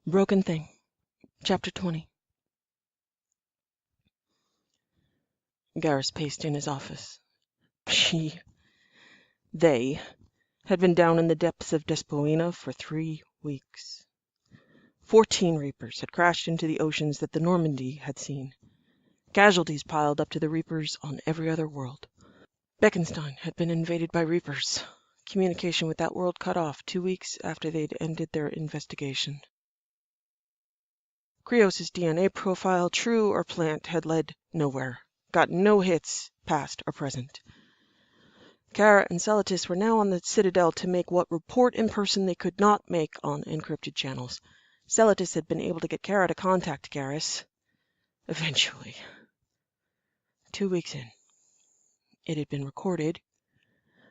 Broken Thing, Chapter 20. Garrus paced in his office. They had been down in the depths of Despoina for 3 weeks. 14 Reapers had crashed into the oceans that the Normandy had seen. Casualties piled up to the Reapers on every other world. Beckenstein had been invaded by Reapers. Communication with that world cut off 2 weeks after they'd ended their investigation. Krios' DNA profile, true or plant, had led nowhere. Got no hits, past or present. Cara and Celotis were now on the Citadel to make what report in person they could not make on encrypted channels. Celotis had been able to get Cara to contact Garrus. Eventually. 2 weeks in. It had been recorded.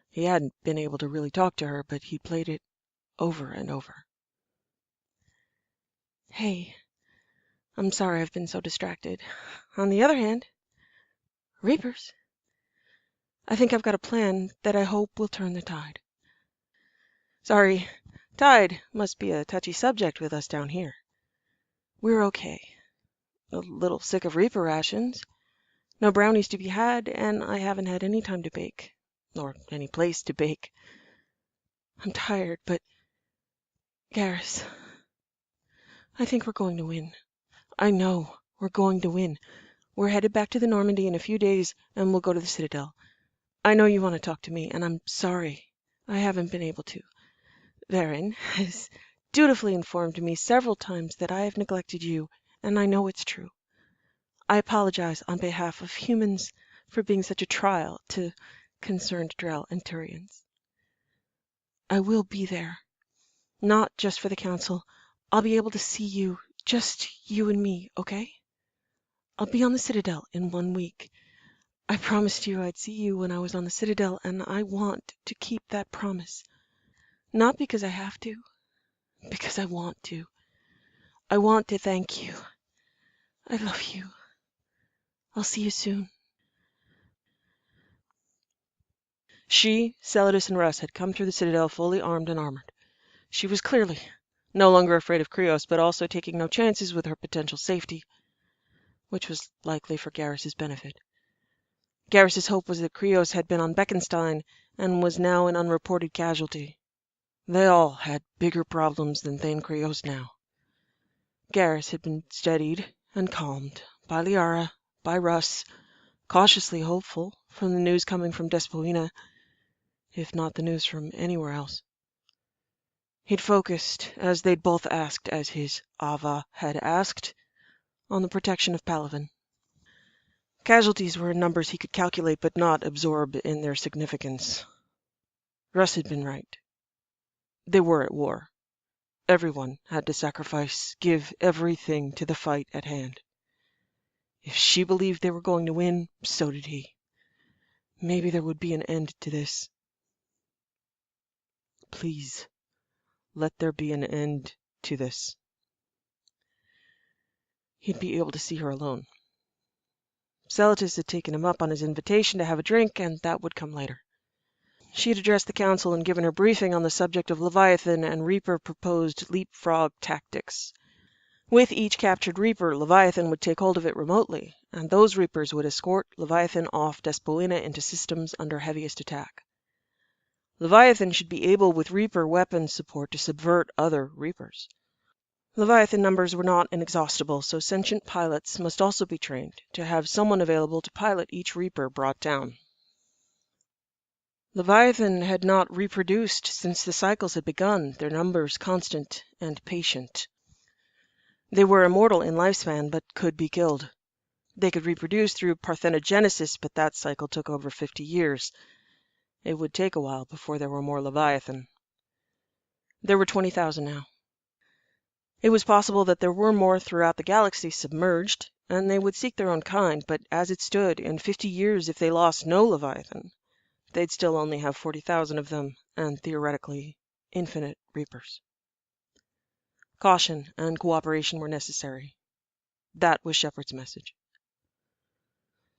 He hadn't been able to really talk to her, but he played it over and over. Hey, I'm sorry I've been so distracted. On the other hand, Reapers. I think I've got a plan that I hope will turn the tide. Sorry, tide must be a touchy subject with us down here. We're okay. A little sick of Reaper rations. No brownies to be had, and I haven't had any time to bake. Or any place to bake. I'm tired, but... Garrus, I think we're going to win. I know we're going to win. We're headed back to the Normandy in a few days, and we'll go to the Citadel. I know you want to talk to me, and I'm sorry I haven't been able to. Varen has dutifully informed me several times that I have neglected you, and I know it's true. I apologize on behalf of humans for being such a trial to concerned Drell and Turians. I will be there. Not just for the Council. I'll be able to see you, just you and me, okay? I'll be on the Citadel in 1 week. I promised you I'd see you when I was on the Citadel, and I want to keep that promise. Not because I have to, because I want to. I want to thank you. I love you. I'll see you soon. She, Celotis, and Russ had come through the Citadel fully armed and armored. She was clearly no longer afraid of Krios, but also taking no chances with her potential safety, which was likely for Garrus's benefit. Garrus's hope was that Krios had been on Beckenstein and was now an unreported casualty. They all had bigger problems than Thane Krios now. Garrus had been steadied and calmed by Liara, by Russ, cautiously hopeful from the news coming from Despoina, if not the news from anywhere else. He'd focused, as they'd both asked, as his Ava had asked, on the protection of Palaven. Casualties were in numbers he could calculate but not absorb in their significance. Russ had been right. They were at war. Everyone had to sacrifice, give everything to the fight at hand. If she believed they were going to win, so did he. Maybe there would be an end to this. Please, let there be an end to this. He'd be able to see her alone. Celotis had taken him up on his invitation to have a drink, and that would come later. She had addressed the Council and given her briefing on the subject of Leviathan and Reaper proposed leapfrog tactics. With each captured Reaper, Leviathan would take hold of it remotely, and those Reapers would escort Leviathan off Despoina into systems under heaviest attack. Leviathan should be able, with Reaper weapons support, to subvert other Reapers. Leviathan numbers were not inexhaustible, so sentient pilots must also be trained to have someone available to pilot each Reaper brought down. Leviathan had not reproduced since the cycles had begun, their numbers constant and patient. They were immortal in lifespan, but could be killed. They could reproduce through parthenogenesis, but that cycle took over 50 years. It would take a while before there were more Leviathan. There were 20,000 now. It was possible that there were more throughout the galaxy submerged, and they would seek their own kind, but as it stood, in 50 years, if they lost no Leviathan, they'd still only have 40,000 of them, and theoretically, infinite Reapers. Caution and cooperation were necessary. That was Shepard's message.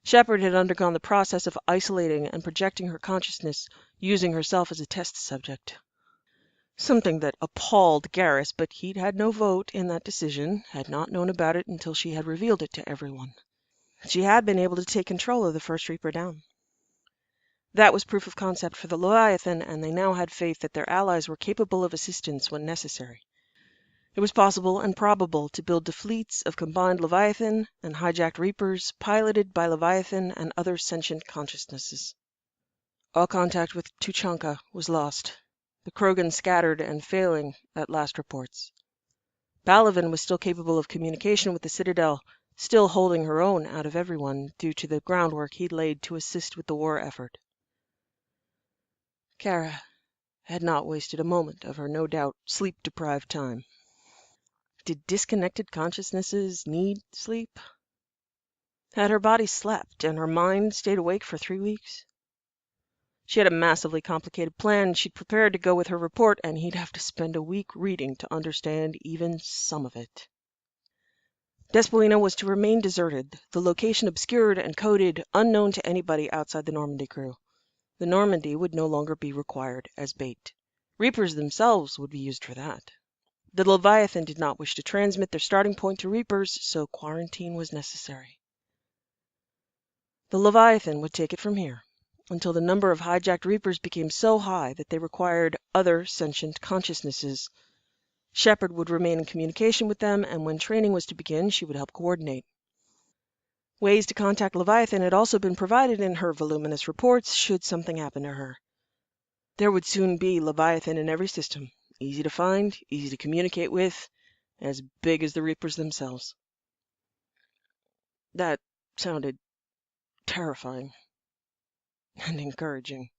Shepard had undergone the process of isolating and projecting her consciousness, using herself as a test subject. something that appalled Garrus, but he'd had no vote in that decision, had not known about it until she had revealed it to everyone. She had been able to take control of the first Reaper down. That was proof of concept for the Leviathan, and they now had faith that their allies were capable of assistance when necessary. It was possible and probable to build fleets of combined Leviathan and hijacked Reapers, piloted by Leviathan and other sentient consciousnesses. All contact with Tuchanka was lost. The Krogan scattered and failing at last reports. Balavan was still capable of communication with the Citadel, still holding her own out of everyone due to the groundwork he'd laid to assist with the war effort. Cara had not wasted a moment of her no doubt sleep-deprived time. Did disconnected consciousnesses need sleep? Had her body slept and her mind stayed awake for 3 weeks? She had a massively complicated plan she'd prepared to go with her report, and he'd have to spend a week reading to understand even some of it. Despolina was to remain deserted, the location obscured and coded, unknown to anybody outside the Normandy crew. The Normandy would no longer be required as bait. Reapers themselves would be used for that. The Leviathan did not wish to transmit their starting point to Reapers, so quarantine was necessary. The Leviathan would take it from here, until the number of hijacked Reapers became so high that they required other sentient consciousnesses. Shepard would remain in communication with them, and when training was to begin, she would help coordinate. Ways to contact Leviathan had also been provided in her voluminous reports, should something happen to her. There would soon be Leviathan in every system, easy to find, easy to communicate with, as big as the Reapers themselves. That sounded terrifying and encouraging.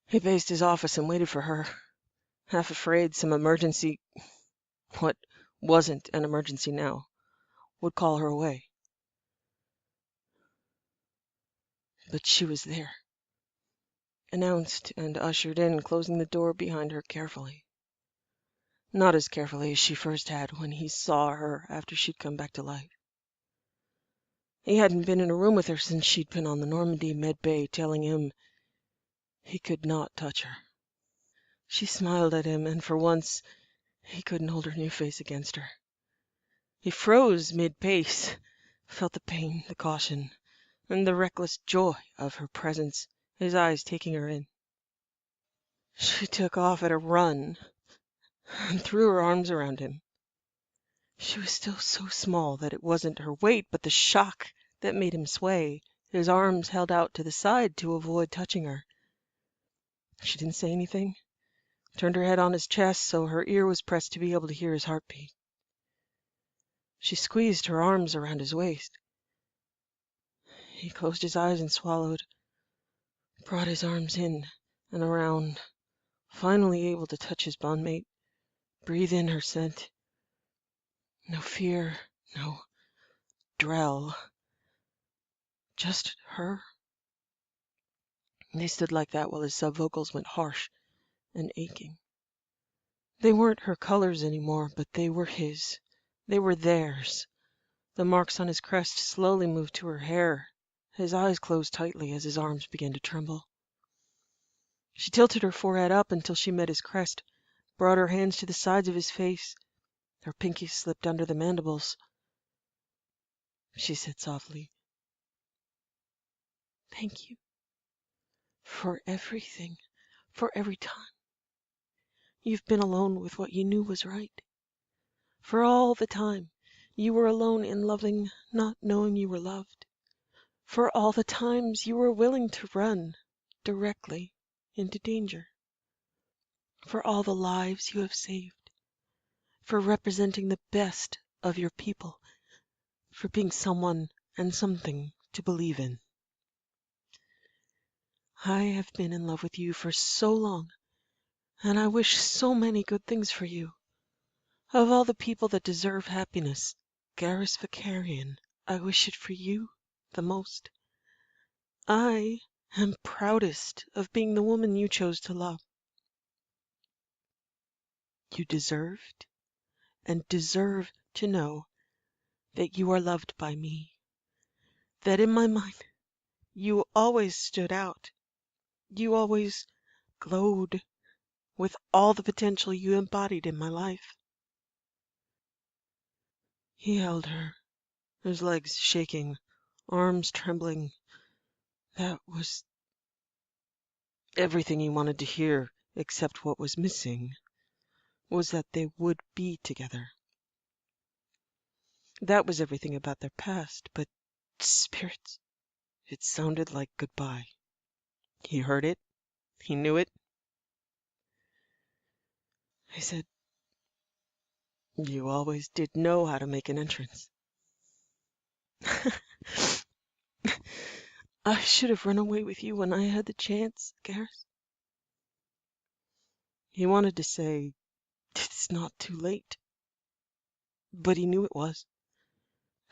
He paced his office and waited for her, half afraid some emergency, what wasn't an emergency now, would call her away. But she was there, announced and ushered in, closing the door behind her carefully. Not as carefully as she first had when he saw her after she'd come back to life. He hadn't been in a room with her since she'd been on the Normandy med bay, telling him he could not touch her. She smiled at him, and for once he couldn't hold her new face against her. He froze mid-pace, felt the pain, the caution, and the reckless joy of her presence, his eyes taking her in. She took off at a run and threw her arms around him. She was still so small that it wasn't her weight, but the shock that made him sway, his arms held out to the side to avoid touching her. She didn't say anything, turned her head on his chest so her ear was pressed to be able to hear his heartbeat. She squeezed her arms around his waist. He closed his eyes and swallowed, brought his arms in and around, finally able to touch his bondmate, breathe in her scent. No fear, no Drell, just her. They stood like that while his sub-vocals went harsh and aching. They weren't her colors anymore, but they were his. They were theirs. The marks on his crest slowly moved to her hair. His eyes closed tightly as his arms began to tremble. She tilted her forehead up until she met his crest, brought her hands to the sides of his face. Her pinky slipped under the mandibles. She said softly, "Thank you for everything, for every time you've been alone with what you knew was right. For all the time you were alone in loving, not knowing you were loved. For all the times you were willing to run directly into danger. For all the lives you have saved. For representing the best of your people. For being someone and something to believe in. I have been in love with you for so long, and I wish so many good things for you. Of all the people that deserve happiness, Garrus Vicarian, I wish it for you the most. I am proudest of being the woman you chose to love. You deserved and deserve to know that you are loved by me, that in my mind you always stood out, you always glowed with all the potential you embodied in my life. He held her, his legs shaking, arms trembling. That was everything he wanted to hear, except what was missing was that they would be together. That was everything about their past, but spirits, it sounded like goodbye. He heard it. He knew it. I said, "You always did know how to make an entrance." I should have run away with you when I had the chance, Garrus. He wanted to say, "It's not too late," but he knew it was.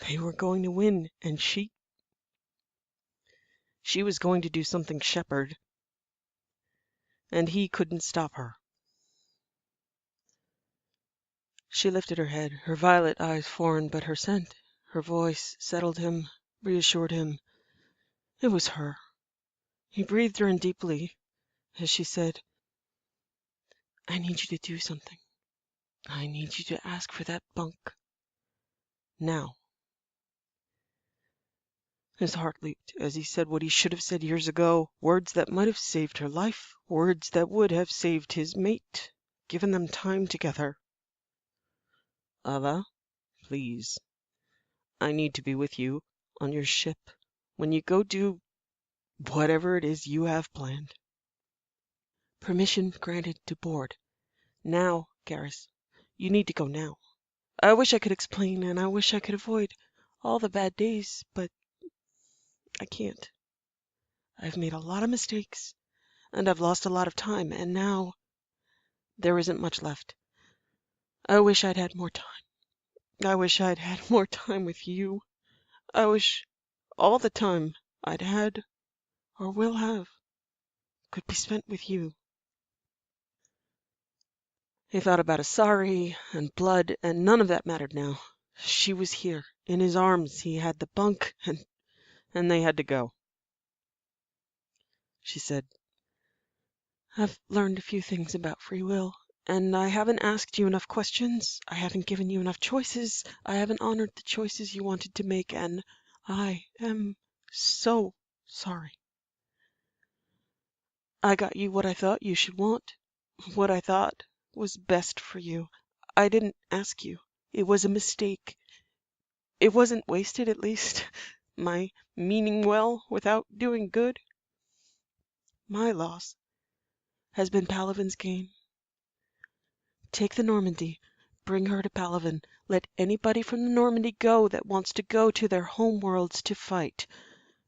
They were going to win, and she was going to do something Shepard, and he couldn't stop her. She lifted her head, her violet eyes foreign but her scent. Her voice settled him, reassured him. It was her. He breathed her in deeply as she said, "I need you to do something. I need you to ask for that bunk. Now." His heart leaped as he said what he should have said years ago, words that might have saved her life, words that would have saved his mate, given them time together. "Ava, please. I need to be with you on your ship when you go do whatever it is you have planned." Permission granted to board. Now, Garrus, you need to go now. I wish I could explain, and I wish I could avoid all the bad days, but I can't. I've made a lot of mistakes, and I've lost a lot of time, and now there isn't much left. I wish I'd had more time. I wish I'd had more time with you. I wish all the time I'd had, or will have, could be spent with you. He thought about a sorry and blood, and none of that mattered now. She was here, in his arms. He had the bunk, and they had to go. She said, "I've learned a few things about free will, and I haven't asked you enough questions. I haven't given you enough choices. I haven't honored the choices you wanted to make, and I am so sorry. I got you what I thought you should want, what I thought was best for you. I didn't ask you. It was a mistake. It wasn't wasted, at least. My meaning well without doing good. My loss has been Palaven's gain. Take the Normandy. Bring her to Palaven. Let anybody from the Normandy go that wants to go to their home worlds to fight.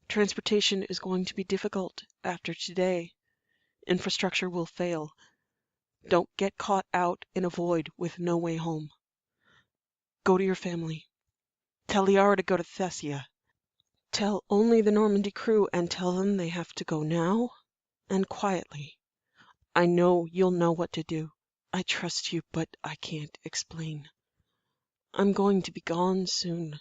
Transportation is going to be difficult after today. Infrastructure will fail. Don't get caught out in a void with no way home. Go to your family. Tell Liara to go to Thessia. Tell only the Normandy crew and tell them they have to go now and quietly. I know you'll know what to do. I trust you, but I can't explain. I'm going to be gone soon.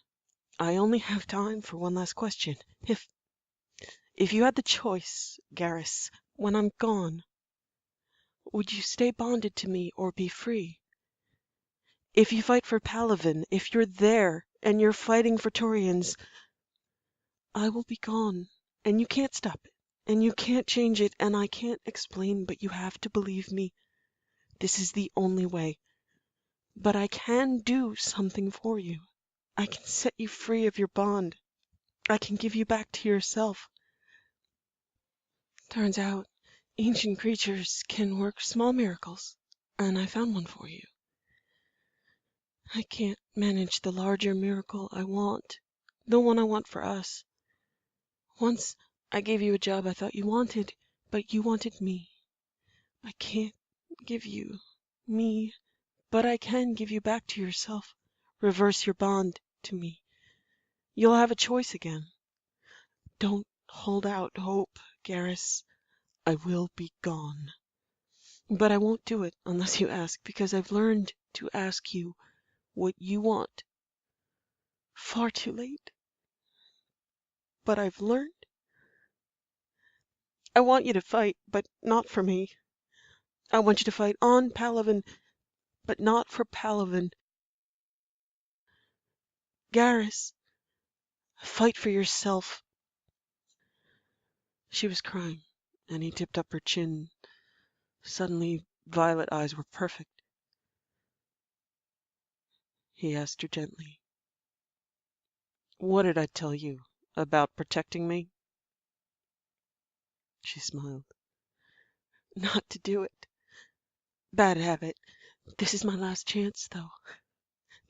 I only have time for one last question. If you had the choice, Garrus, when I'm gone, would you stay bonded to me or be free? If you fight for Palaven, if you're there and you're fighting for Turians, I will be gone, and you can't stop it, and you can't change it, and I can't explain, but you have to believe me. This is the only way. But I can do something for you. I can set you free of your bond. I can give you back to yourself. Turns out, ancient creatures can work small miracles, and I found one for you. I can't manage the larger miracle I want, the one I want for us. Once I gave you a job I thought you wanted, but you wanted me. I can't give you me, but I can give you back to yourself, reverse your bond to me. You'll have a choice again. Don't hold out hope, Garrus. I will be gone. But I won't do it unless you ask, because I've learned to ask you what you want. Far too late. But I've learned. I want you to fight, but not for me. I want you to fight on Palaven, but not for Palaven. Garrus, fight for yourself. She was crying, and he tipped up her chin. Suddenly, violet eyes were perfect. He asked her gently, "What did I tell you about protecting me?" She smiled. "Not to do it. Bad habit. This is my last chance, though.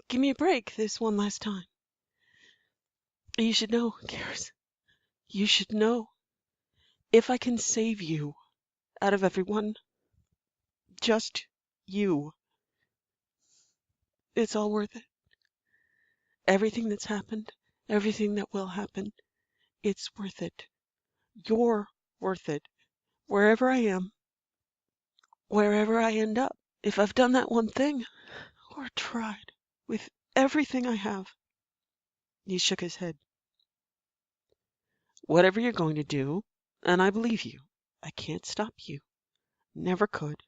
Give me a break this one last time. You should know, Garrus. You should know. If I can save you out of everyone, just you, it's all worth it. Everything that's happened, everything that will happen, it's worth it. You're worth it. Wherever I am, wherever I end up. If I've done that one thing, or tried, with everything I have." He shook his head. "Whatever you're going to do, and I believe you, I can't stop you. Never could.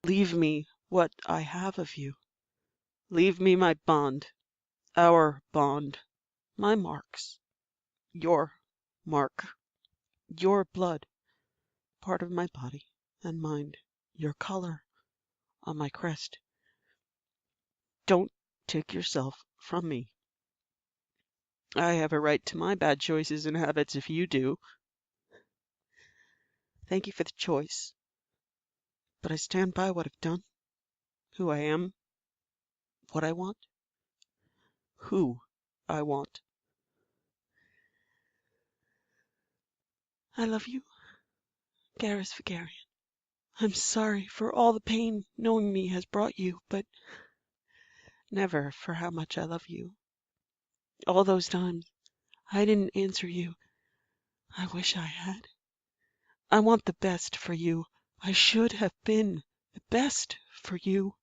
Leave me what I have of you. Leave me my bond, our bond, my marks, your mark, your blood, part of my body and mind, your color on my crest. Don't take yourself from me. I have a right to my bad choices and habits if you do. Thank you for the choice, but I stand by what I've done, who I am, what I want, who I want. I love you, Garrus Vigarian. I'm sorry for all the pain knowing me has brought you, but never for how much I love you. All those times I didn't answer you. I wish I had. I want the best for you. I should have been the best for you."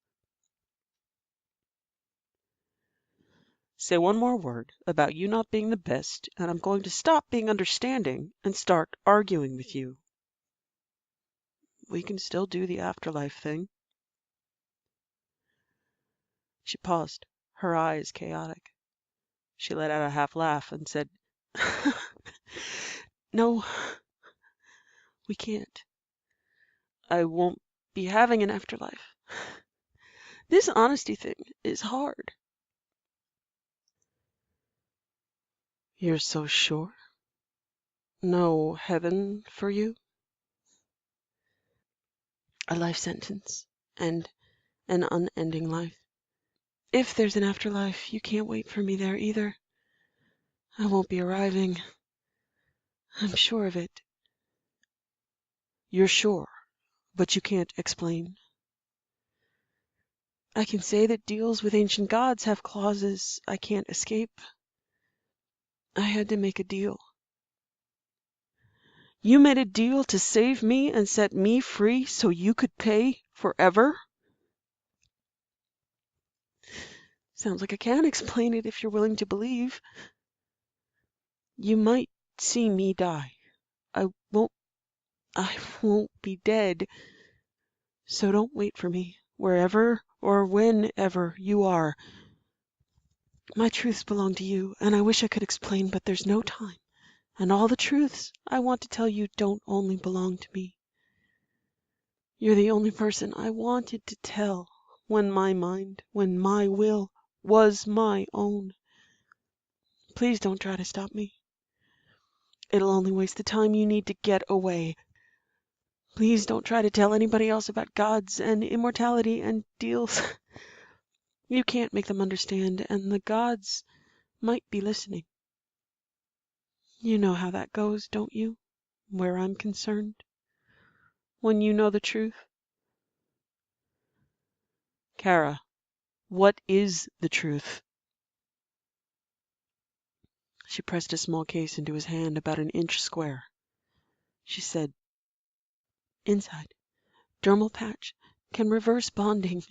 "Say one more word about you not being the best, and I'm going to stop being understanding and start arguing with you. We can still do the afterlife thing." She paused, her eyes chaotic. She let out a half laugh and said, "No, we can't. I won't be having an afterlife. This honesty thing is hard." "You're so sure? No heaven for you?" "A life sentence, and an unending life. If there's an afterlife, you can't wait for me there either. I won't be arriving. I'm sure of it." "You're sure, but you can't explain?" "I can say that deals with ancient gods have clauses I can't escape. I had to make a deal." "You made a deal to save me and set me free so you could pay forever?" "Sounds like I can explain it if you're willing to believe. You might see me die. I won't I won't be dead. So don't wait for me, wherever or whenever you are. My truths belong to you, and I wish I could explain, but there's no time. And all the truths I want to tell you don't only belong to me. You're the only person I wanted to tell when my mind, when my will was my own. Please don't try to stop me. It'll only waste the time you need to get away. Please don't try to tell anybody else about gods and immortality and deals. You can't make them understand, and the gods might be listening. You know how that goes, don't you? Where I'm concerned. When you know the truth." "Cara, what is the truth?" She pressed a small case into his hand about an inch square. She said, "Inside, dermal patch, can reverse bonding.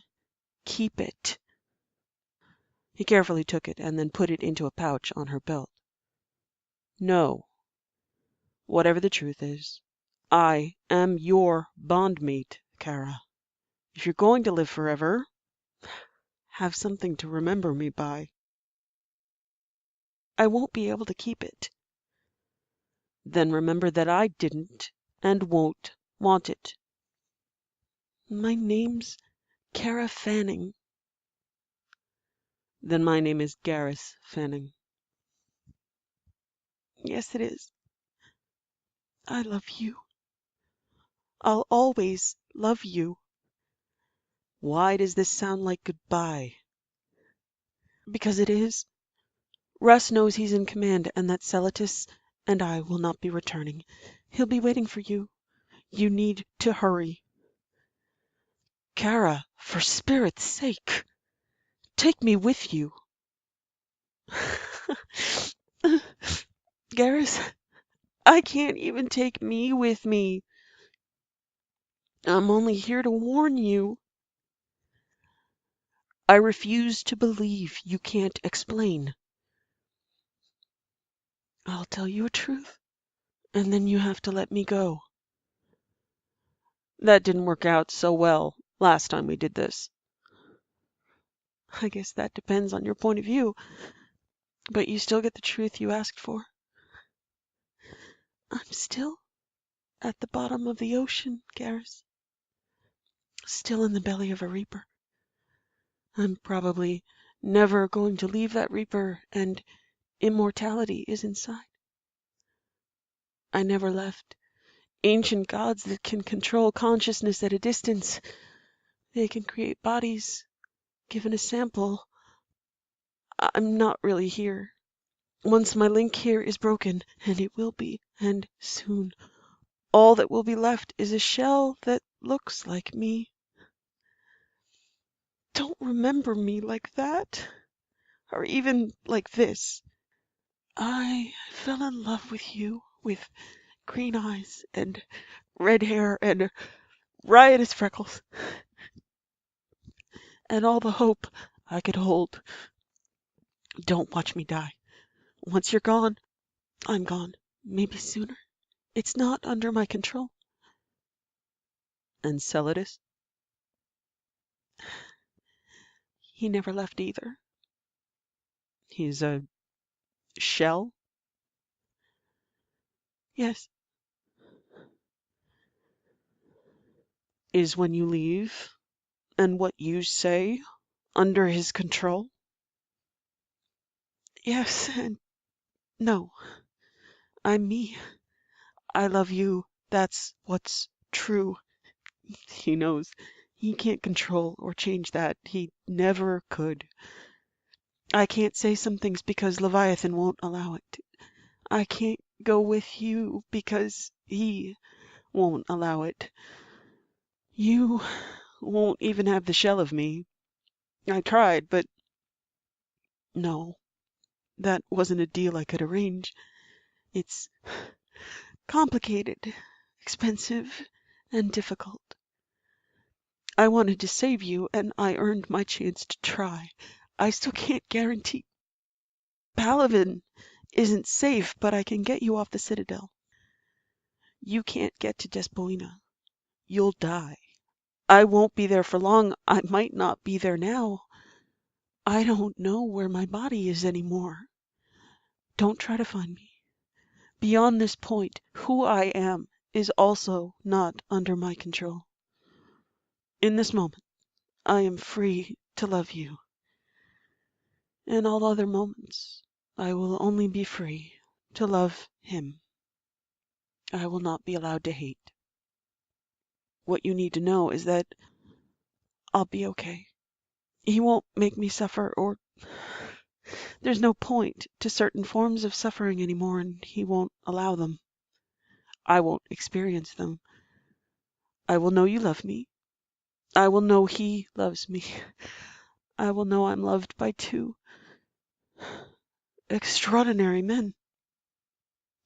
Keep it." He carefully took it and then put it into a pouch on her belt. "No. Whatever the truth is, I am your bondmate, Cara. If you're going to live forever, have something to remember me by. I won't be able to keep it. Then remember that I didn't and won't want it. My name's Cara Fanning. Then my name is Garrus Fanning. Yes, it is. I love you. I'll always love you. Why does this sound like goodbye? Because it is. Russ knows he's in command and that Celotus and I will not be returning. He'll be waiting for you. You need to hurry. Cara, for spirit's sake, take me with you. Garrus, I can't even take me with me. I'm only here to warn you. I refuse to believe you can't explain. I'll tell you a truth, and then you have to let me go. That didn't work out so well last time we did this. I guess that depends on your point of view, but you still get the truth you asked for. I'm still at the bottom of the ocean, Garrus. Still in the belly of a reaper. I'm probably never going to leave that reaper, and immortality is inside. I never left. Ancient gods that can control consciousness at a distance. They can create bodies. Given a sample, I'm not really here. Once my link here is broken, and it will be, and soon, all that will be left is a shell that looks like me. Don't remember me like that, or even like this. I fell in love with you, with green eyes and red hair and riotous freckles, and all the hope I could hold. Don't watch me die. Once you're gone, I'm gone. Maybe sooner. It's not under my control. And Celotus? He never left either. He's a shell? Yes. Is when you leave and what you say under his control? Yes and no. I'm me. I love you. That's what's true. He knows. He can't control or change that. He never could. I can't say some things because Leviathan won't allow it. I can't go with you because he won't allow it. You won't even have the shell of me. I tried, but no, that wasn't a deal I could arrange. It's complicated, expensive, and difficult. I wanted to save you, and I earned my chance to try. I still can't guarantee. Palavin isn't safe, but I can get you off the Citadel. You can't get to Despoina. You'll die. I won't be there for long. I might not be there now. I don't know where my body is anymore. Don't try to find me. Beyond this point, who I am is also not under my control. In this moment, I am free to love you. In all other moments, I will only be free to love him. I will not be allowed to hate. What you need to know is that I'll be okay. He won't make me suffer, or there's no point to certain forms of suffering anymore, and he won't allow them. I won't experience them. I will know you love me. I will know he loves me. I will know I'm loved by two extraordinary men.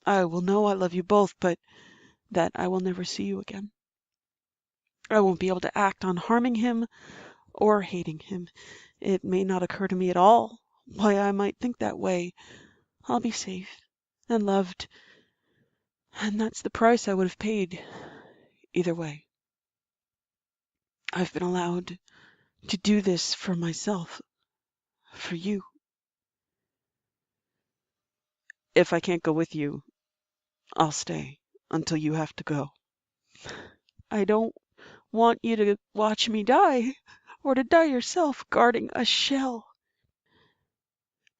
I will know I love you both, but that I will never see you again. I won't be able to act on harming him or hating him. It may not occur to me at all why I might think that way. I'll be safe and loved, and that's the price I would have paid either way. I've been allowed to do this for myself, for you. If I can't go with you, I'll stay until you have to go. I don't want you to watch me die, or to die yourself guarding a shell.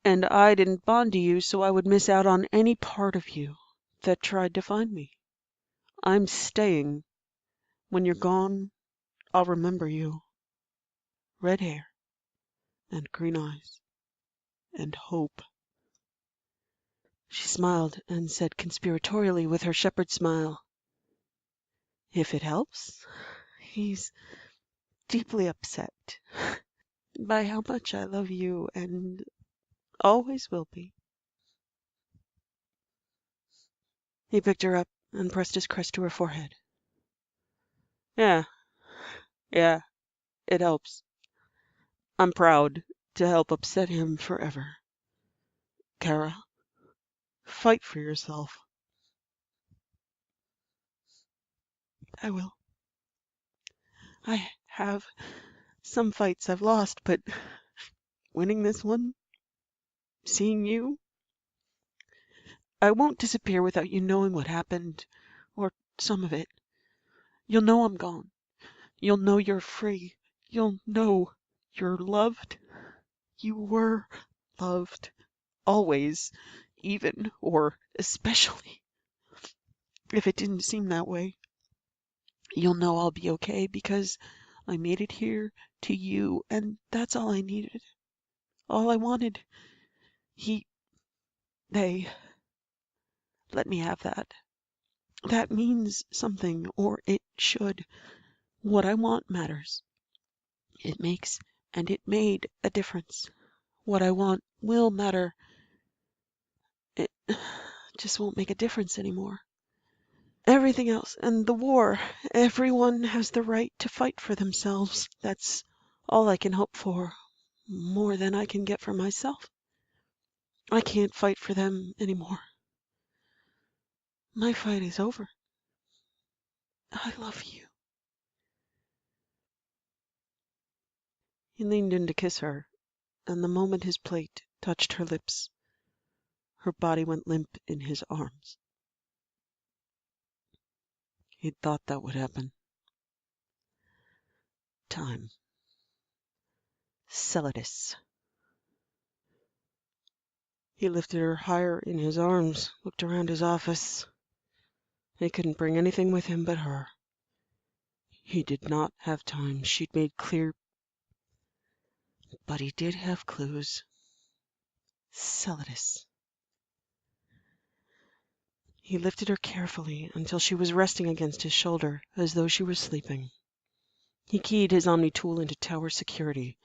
And I didn't bond to you so I would miss out on any part of you that tried to find me. I'm staying. When you're gone, I'll remember you. Red hair and green eyes and hope. She smiled and said conspiratorially with her shepherd smile, "If it helps, he's deeply upset by how much I love you and always will be." He picked her up and pressed his crest to her forehead. Yeah, yeah, it helps. I'm proud to help upset him forever. Cara, fight for yourself. I will. I have some fights I've lost, but winning this one, seeing you, I won't disappear without you knowing what happened, or some of it. You'll know I'm gone. You'll know you're free. You'll know you're loved. You were loved. Always. Even, or especially, if it didn't seem that way. You'll know I'll be okay because I made it here to you, and that's all I needed. All I wanted. They let me have that. That means something, or it should. What I want matters. It makes and it made a difference. What I want will matter. It just won't make a difference anymore. Everything else, and the war, everyone has the right to fight for themselves. That's all I can hope for, more than I can get for myself. I can't fight for them anymore. My fight is over. I love you. He leaned in to kiss her, and the moment his plate touched her lips, her body went limp in his arms. He'd thought that would happen. Time. Celadus. He lifted her higher in his arms, looked around his office. He couldn't bring anything with him but her. He did not have time, she'd made clear, but he did have clues. Celadus. He lifted her carefully until she was resting against his shoulder, as though she were sleeping. He keyed his Omni tool into tower security.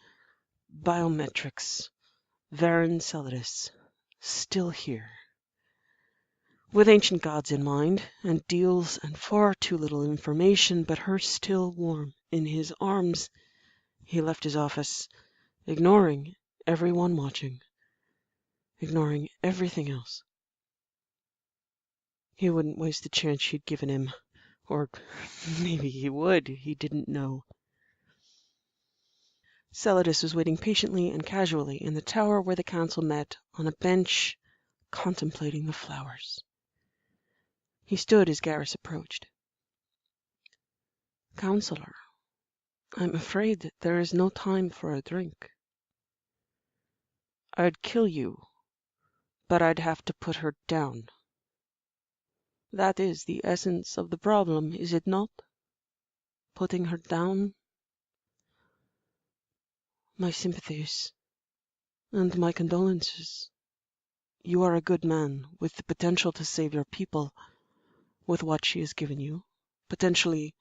Biometrics. Varen Celadus. Still here. With ancient gods in mind, and deals and far too little information, but her still warm in his arms, he left his office, ignoring everyone watching, ignoring everything else. He wouldn't waste the chance she'd given him. Or maybe he would, he didn't know. Celadus was waiting patiently and casually in the tower where the council met, on a bench, contemplating the flowers. He stood as Garrus approached. "Counselor, I'm afraid that there is no time for a drink. I'd kill you, but I'd have to put her down. That is the essence of the problem, is it not? Putting her down? My sympathies and my condolences. You are a good man, with the potential to save your people, with what she has given you. Potentially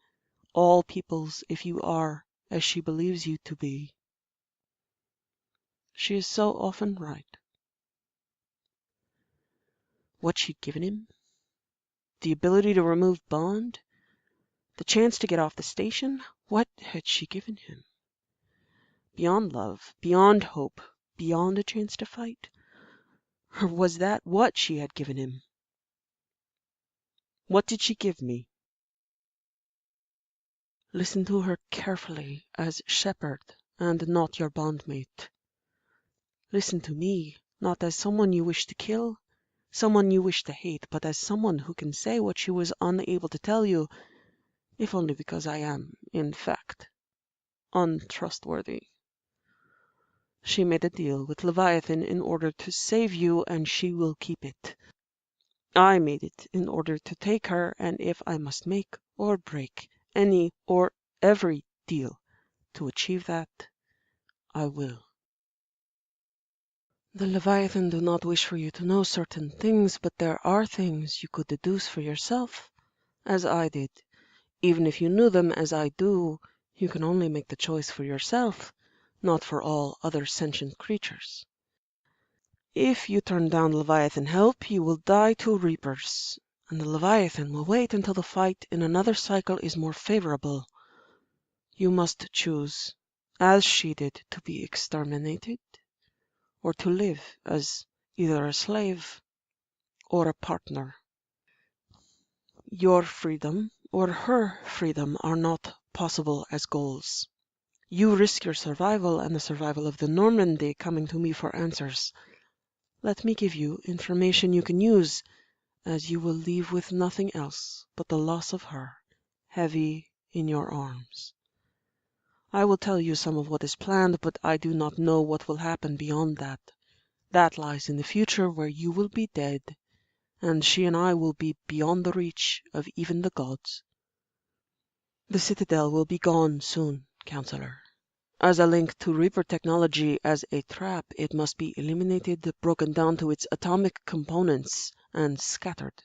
all peoples, if you are as she believes you to be. She is so often right." What she'd given him? The ability to remove bond? The chance to get off the station? What had she given him? Beyond love, beyond hope, beyond a chance to fight? Or was that what she had given him? What did she give me? Listen to her carefully as Shepard and not your bondmate. Listen to me, not as someone you wish to kill, someone you wish to hate, but as someone who can say what she was unable to tell you, if only because I am, in fact, untrustworthy. She made a deal with Leviathan in order to save you, and she will keep it. I made it in order to take her, and if I must make or break any or every deal to achieve that, I will. The Leviathan do not wish for you to know certain things, but there are things you could deduce for yourself, as I did. Even if you knew them as I do, you can only make the choice for yourself, not for all other sentient creatures. If you turn down Leviathan help, you will die to Reapers, and the Leviathan will wait until the fight in another cycle is more favorable. You must choose, as she did, to be exterminated, or to live as either a slave or a partner. Your freedom or her freedom are not possible as goals. You risk your survival and the survival of the Normandy coming to me for answers. Let me give you information you can use, as you will leave with nothing else but the loss of her, heavy in your arms. I will tell you some of what is planned, but I do not know what will happen beyond that. That lies in the future, where you will be dead, and she and I will be beyond the reach of even the gods. The Citadel will be gone soon, Counselor. As a link to Reaper technology as a trap, it must be eliminated, broken down to its atomic components, and scattered.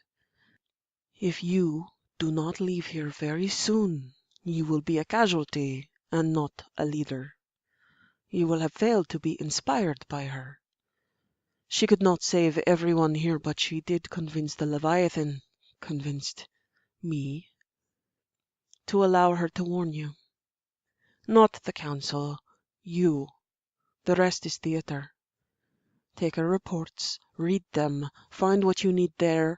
If you do not leave here very soon, you will be a casualty and not a leader. You will have failed to be inspired by her. She could not save everyone here, but she did convince the Leviathan, convinced me, to allow her to warn you. Not the Council, you. The rest is theater. Take her reports, read them, find what you need there.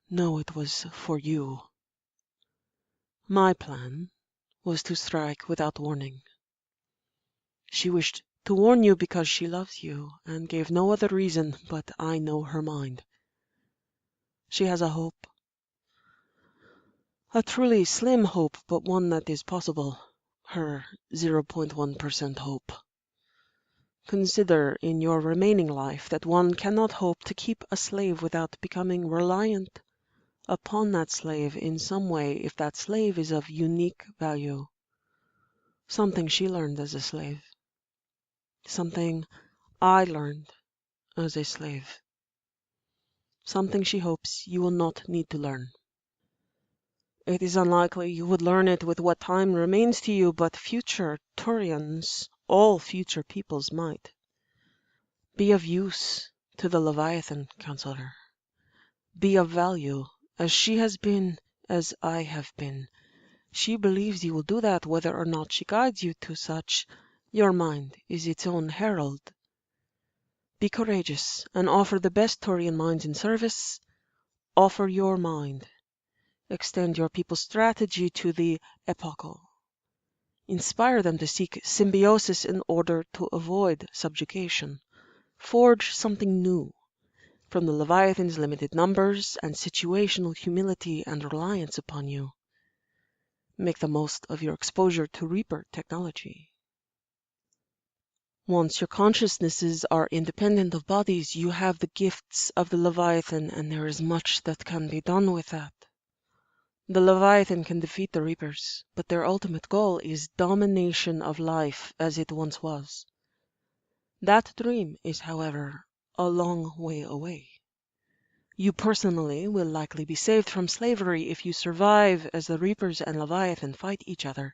Know it was for you. My plan was to strike without warning. She wished to warn you because she loves you, and gave no other reason, but I know her mind. She has a hope. A truly slim hope, but one that is possible. Her 0.1% hope. Consider in your remaining life that one cannot hope to keep a slave without becoming reliant upon that slave in some way if that slave is of unique value. Something she learned as a slave. Something I learned as a slave. Something she hopes you will not need to learn. It is unlikely you would learn it with what time remains to you, but future Turians, all future peoples might. Be of use to the Leviathan, Counselor. Be of value, as she has been, as I have been. She believes you will do that whether or not she guides you to such. Your mind is its own herald. Be courageous and offer the best Turian minds in service. Offer your mind. Extend your people's strategy to the epochal. Inspire them to seek symbiosis in order to avoid subjugation. Forge something new from the Leviathan's limited numbers and situational humility and reliance upon you. Make the most of your exposure to Reaper technology. Once your consciousnesses are independent of bodies, you have the gifts of the Leviathan, and there is much that can be done with that. The Leviathan can defeat the Reapers, but their ultimate goal is domination of life as it once was. That dream is, however, a long way away. You personally will likely be saved from slavery if you survive as the Reapers and Leviathan fight each other.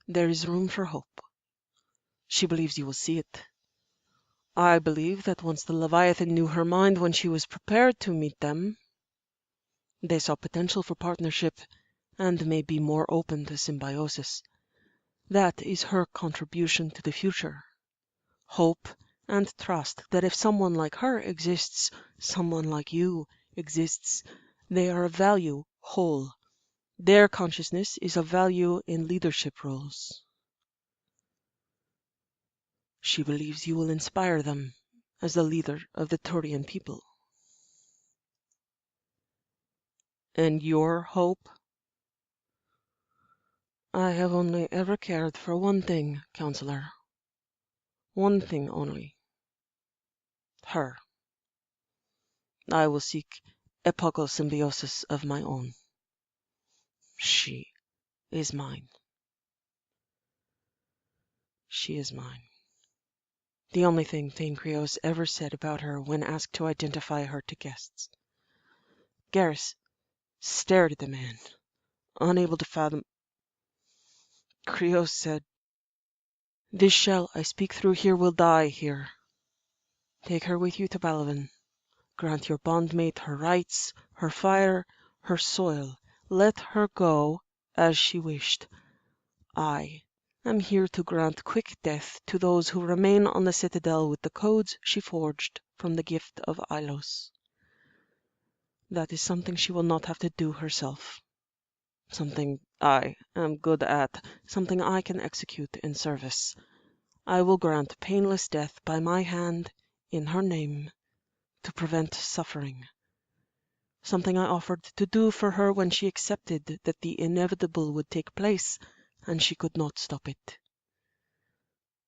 There is room for hope. She believes you will see it. I believe that once the Leviathan knew her mind when she was prepared to meet them, they saw potential for partnership and may be more open to symbiosis. That is her contribution to the future. Hope and trust that if someone like her exists, someone like you exists, they are of value, whole. Their consciousness is of value in leadership roles. She believes you will inspire them as the leader of the Turian people. And your hope? I have only ever cared for one thing, Counselor. One thing only. Her. I will seek epochal symbiosis of my own. She is mine. She is mine. The only thing Thane Krios ever said about her when asked to identify her to guests. Garrus stared at the man, unable to fathom. Krios said, "This shell I speak through here will die here. Take her with you to Balavan. Grant your bondmate her rights, her fire, her soil. Let her go as she wished. I am here to grant quick death to those who remain on the citadel with the codes she forged from the gift of Ilos. That is something she will not have to do herself. Something I am good at, something I can execute in service. I will grant painless death by my hand, in her name, to prevent suffering. Something I offered to do for her when she accepted that the inevitable would take place, and she could not stop it.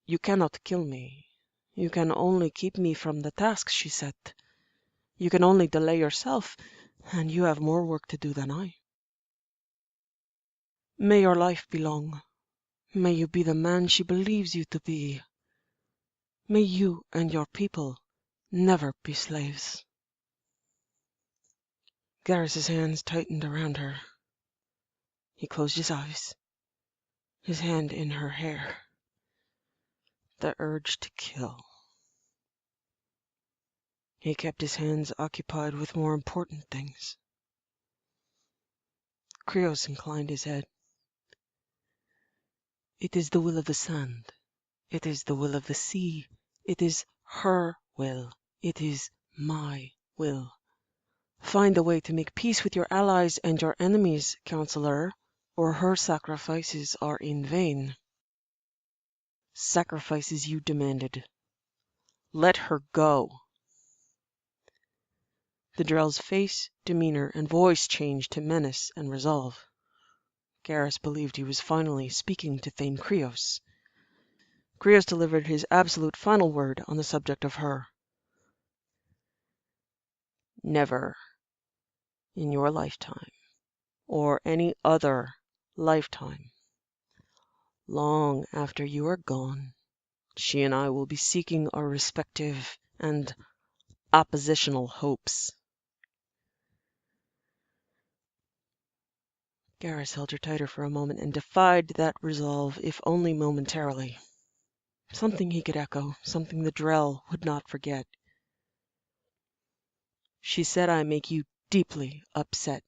You cannot kill me. You can only keep me from the task she set. You can only delay yourself, and you have more work to do than I. May your life be long. May you be the man she believes you to be. May you and your people never be slaves." Garrus's hands tightened around her. He closed his eyes, his hand in her hair. The urge to kill. He kept his hands occupied with more important things. Krios inclined his head. "It is the will of the sand. It is the will of the sea. It is her will. It is my will. Find a way to make peace with your allies and your enemies, Counselor, or her sacrifices are in vain." "Sacrifices you demanded. Let her go." The Drell's face, demeanor, and voice changed to menace and resolve. Garrus believed he was finally speaking to Thane Krios. Krios delivered his absolute final word on the subject of her. "Never, in your lifetime, or any other lifetime, long after you are gone, she and I will be seeking our respective and oppositional hopes." Garrus held her tighter for a moment and defied that resolve, if only momentarily. Something he could echo, something the Drell would not forget. "She said I make you deeply upset."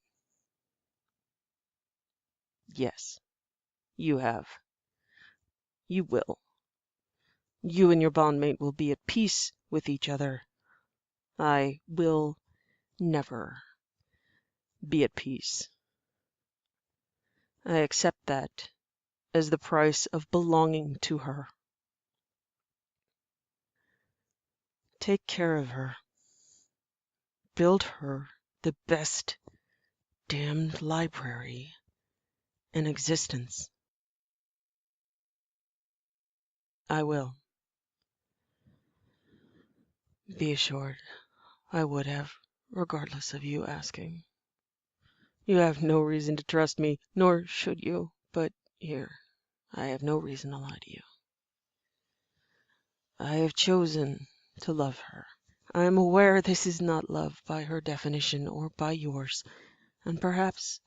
"Yes, you have. You will. You and your bondmate will be at peace with each other. I will never be at peace. I accept that as the price of belonging to her. Take care of her. Build her the best damned library in existence." "I will. Be assured I would have, regardless of you asking. You have no reason to trust me, nor should you, but here, I have no reason to lie to you. I have chosen to love her. I am aware this is not love by her definition or by yours, and perhaps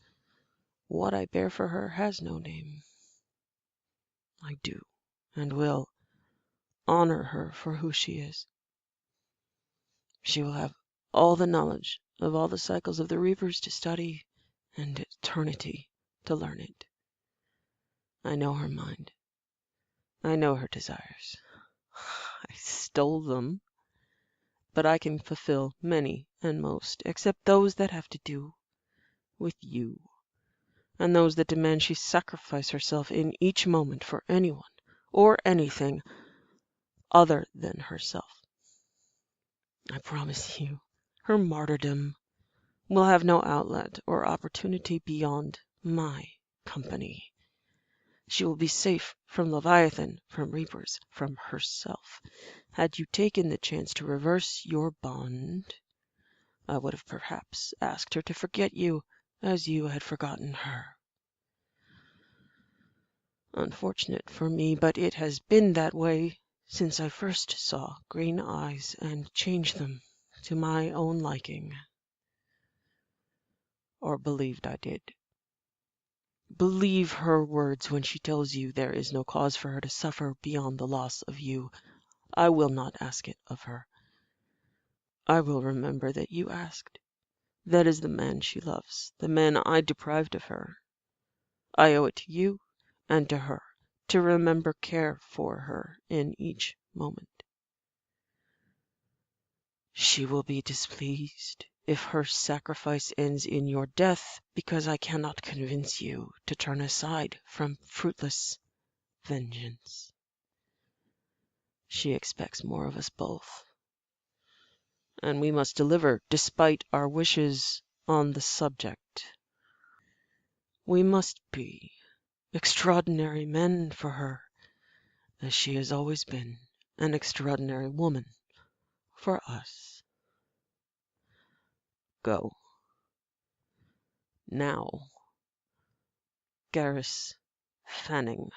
what I bear for her has no name. I do, and will, honor her for who she is. She will have all the knowledge of all the cycles of the Reapers to study, and eternity to learn it. I know her mind. I know her desires. I stole them, but I can fulfill many and most, except those that have to do with you and those that demand she sacrifice herself in each moment for anyone or anything other than herself. I promise you, her martyrdom will have no outlet or opportunity beyond my company. She will be safe from Leviathan, from Reapers, from herself. Had you taken the chance to reverse your bond, I would have perhaps asked her to forget you as you had forgotten her. Unfortunate for me, but it has been that way since I first saw green eyes and changed them to my own liking. Or believed I did. Believe her words when she tells you there is no cause for her to suffer beyond the loss of you. I will not ask it of her. I will remember that you asked. That is the man she loves, the man I deprived of her. I owe it to you and to her to remember care for her in each moment. She will be displeased if her sacrifice ends in your death, because I cannot convince you to turn aside from fruitless vengeance. She expects more of us both, and we must deliver despite our wishes on the subject. We must be extraordinary men for her, as she has always been an extraordinary woman for us. Go. Now, Garrus Fanning.